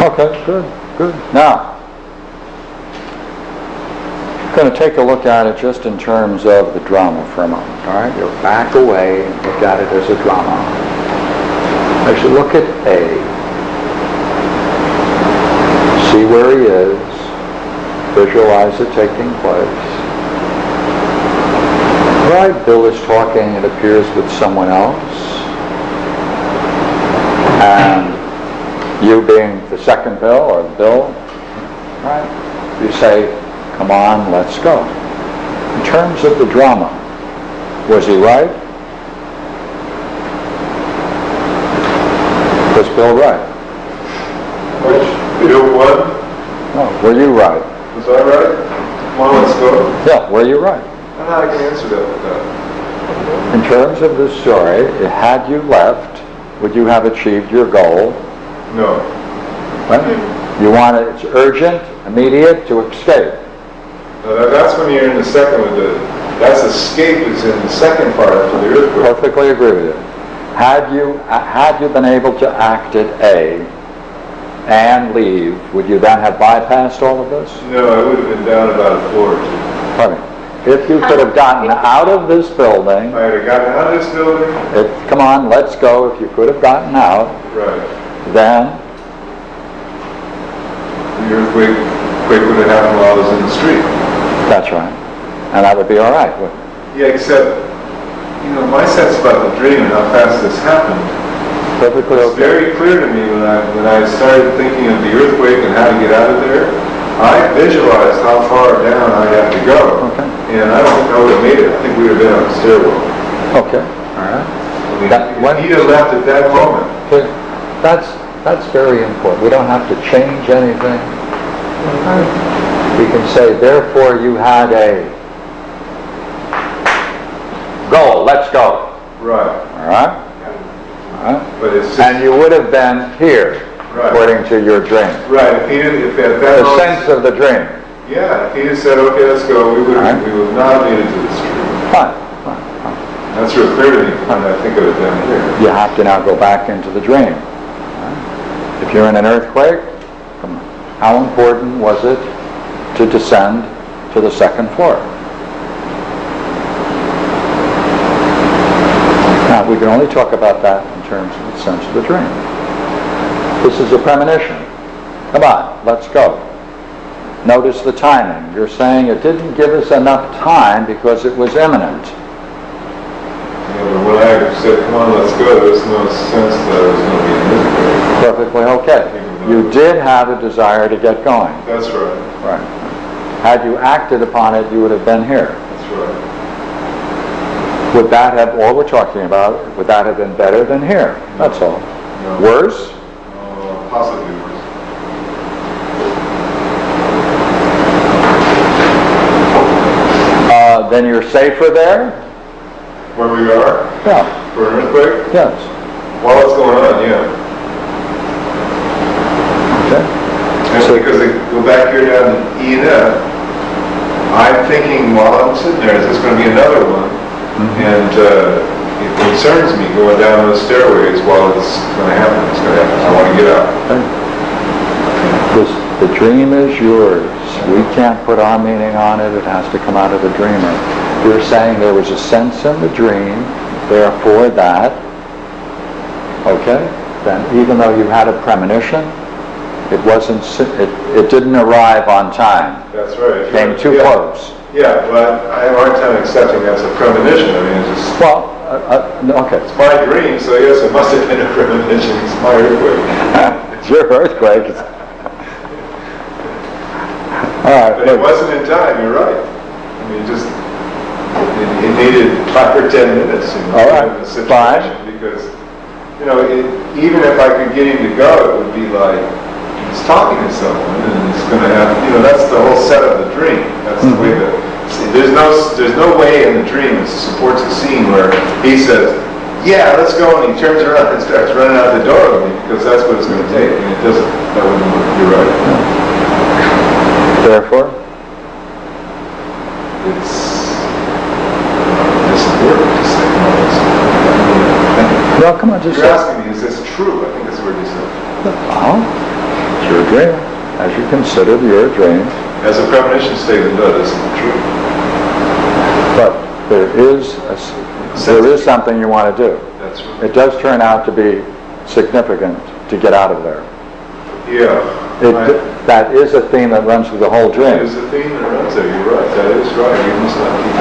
Okay, good, good. Now, I'm going to take a look at it just in terms of the drama for a moment. All right, you'll back away and look at it as a drama. As you look at A, see where he is, visualize it taking place. All right, Bill is talking, it appears, with someone else. And you being the second Bill, or Bill, right? You say, come on, let's go. In terms of the drama, was he right? Was Bill right? Which, Bill what? No, were you right? Was I right? Come on, let's go. Yeah, were you right? I don't know how I can answer that with that. In terms of the story, had you left, would you have achieved your goal? No. Right? You want it, it's urgent, immediate, to escape. No, that's when you're in the second with the, that's escape is in the second part after the earthquake. Perfectly agree with you. Had you been able to act at A and leave, would you then have bypassed all of this? No, I would have been down about a floor or two. Pardon me. If you could have gotten out of this building, I had gotten out of this building. Come on, let's go. If you could have gotten out, Right. then The earthquake would have happened while I was in the street. that's right. And that would be all right, wouldn't it? Yeah, except, you know, my sense about the dream and how fast this happened, Perfectly it's okay. very clear to me when I started thinking of the earthquake and how to get out of there. I visualized how far down I'd have to go. Okay. And I don't think I would have made it. I think we would have been on the stairwell. Okay. All right. If he'd have left at that moment. Okay. That's very important. We don't have to change anything. We can say, therefore, you had a goal. Let's go. Right. All right. All right. But it's just, And you would have been here, right. according to your dream. Right. If at that The moment, sense of the dream. yeah, if he had said, okay, let's go, we would Right. not have made it to the street. Fine. That's real clear to me when I think of it down here. You have to now go back into the dream. If you're in an earthquake, come on. How important was it to descend to the second floor? Now, we can only talk about that in terms of the sense of the dream. This is a premonition. Come on, let's go. Notice the timing. You're saying it didn't give us enough time because it was imminent. Yeah, but when I said, come on, let's go, there was no sense that I was going to be in this place. Perfectly okay. You did have a desire to get going. That's right. Right. Had you acted upon it, you would have been here. That's right. Would that have, all we're talking about, would that have been better than here? That's all. No. Worse? Possibly worse. Then you're safer there? Where we are? Yeah. For an earthquake? Yes. While it's going on, yeah. Okay. And So- because they go back here down to E and F, I'm thinking while I'm sitting there, is this going to be another one? And it concerns me going down those stairways while it's going to happen. It's going to happen. I want to get out. The dream is yours. We can't put our meaning on it. It has to come out of the dreamer. You're saying there was a sense in the dream, therefore that, okay? Then even though you had a premonition, it wasn't. It didn't arrive on time. That's right. It came too close. Yeah, but I have a hard time accepting that's a premonition. I mean, it's just... Well, okay. It's my dream, so yes, it must have been a premonition. It's my earthquake. It's your earthquake. All right. But it wasn't in time, you're right. I mean, it needed 5 or 10 minutes, you know, All right, in the situation, fine. because, you know, even if I could get him to go, it would be like he's talking to someone, and he's going to have, you know, that's the whole set of the dream. That's the way that, there's no way in the dream it supports a scene where he says, yeah, let's go, and he turns around and starts running out the door with me, because that's what it's going to take, and it doesn't, that wouldn't work, you're right. Therefore, it's important to say no. well, come on, just You're asking me, is this true? I think that's what you said. Well, your dream, as you consider your dream. As a premonition statement does, isn't it true? But there is something you want to do. That's right. It does turn out to be significant to get out of there. Yeah. That is a theme that runs through the whole dream. That is a theme that runs there. You're right. That is right. You must not keep it.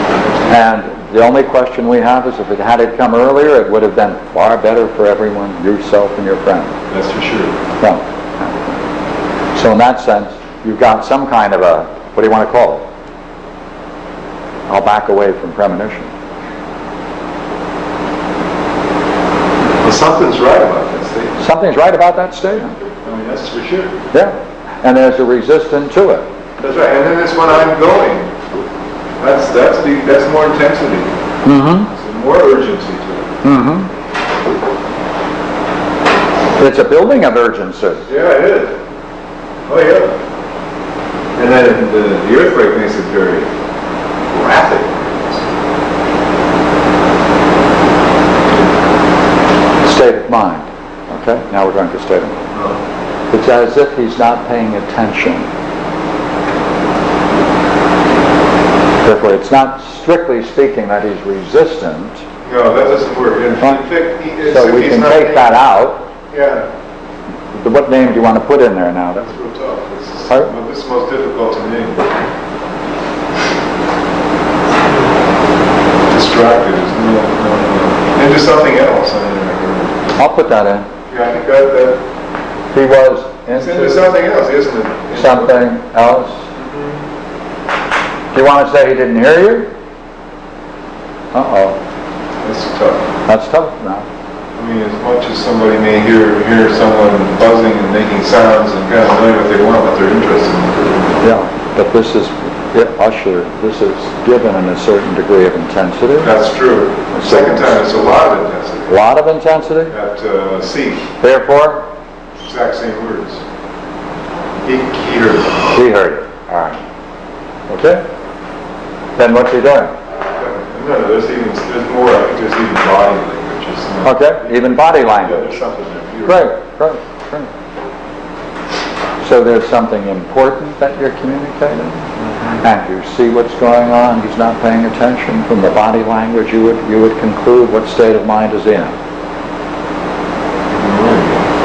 And the only question we have is if it had come earlier, it would have been far better for everyone, yourself and your friend. That's for sure. No. So in that sense, you've got some kind of a, what do you want to call it? I'll back away from premonition. Well, something's right about that statement. Something's right about that statement. I mean, that's for sure. Yeah. And there's a resistance to it. That's right. And then it's when I'm going. That's more intensity. Mm-hmm. There's more urgency to it. Mm-hmm. It's a building of urgency. Yeah, it is. Oh, yeah. And then the earthquake makes it very rapid. State of mind. Okay, now we're going to state of mind. It's as if he's not paying attention. Therefore, it's not strictly speaking that he's resistant. No, that doesn't work. In fact, it's so we can take that out. Yeah. What name do you want to put in there now? That's real tough. This is most difficult to name. Distracted is no. Into something else. I'll put that in. Yeah, I think that he was into something else, isn't it? Something else. Do you want to say he didn't hear you? Uh-oh. That's tough. That's tough now. I mean, as much as somebody may hear someone buzzing and making sounds and kind of knowing what they want, what they're interested in. Yeah, but this is ushered, this is given in a certain degree of intensity. That's true. The second time, it's a lot of intensity. A lot of intensity? At C. Therefore? Exact same words. He heard it. He heard it. All right. Okay? Then what's he doing? No, there's more. I think there's even body language. Okay, even body language. Yeah, there's something there. Great. So there's something important that you're communicating, and you see what's going on. He's not paying attention. From the body language, you would conclude what state of mind is in.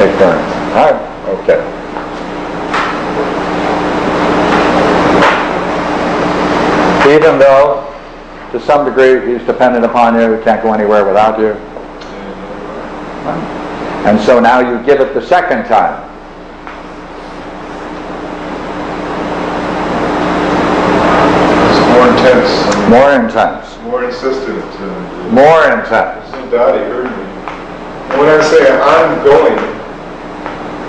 Ignorance. All right. Okay. Even though, to some degree, he's dependent upon you, he can't go anywhere without you. And so now you give it the second time. It's more intense. More intense. More insistent. More intense. There's no doubt he heard me. And when I say I'm going,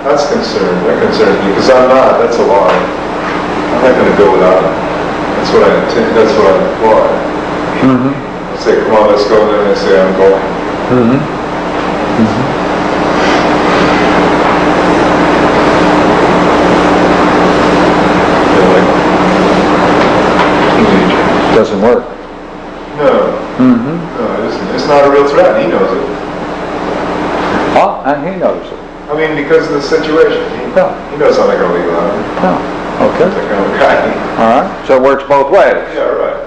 that's concerned. That concerns me because I'm not. That's a lie. I'm not going to go without it. That's what I intend. That's what I imply. Mm-hmm. I say, come on, let's go. And then I say, I'm going. Mm-hmm. Mm-hmm. Doesn't work. No. Mm-hmm. No, it isn't. It's not a real threat. He knows it. Oh, and he knows it. I mean, because of the situation. He knows I'm not going to leave without him. Oh, okay. That kind of guy. All right. So it works both ways. Yeah, right.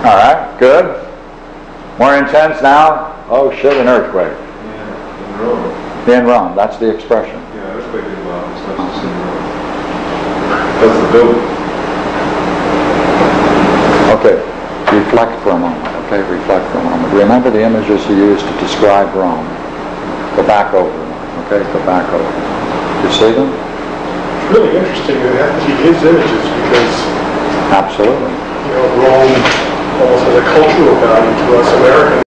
All right. Good. More intense now. Oh shit! An earthquake. Yeah, in Rome. In Rome. That's the expression. Yeah, earthquake in Rome. It's not just in Rome. That's the building. Okay. Reflect for a moment. Okay. Reflect for a moment. Remember the images he used to describe Rome. Go back over them. Okay. Go back over them. You see them? It's really interesting that it happens to be his images because, Absolutely. Rome almost has a cultural value to us Americans.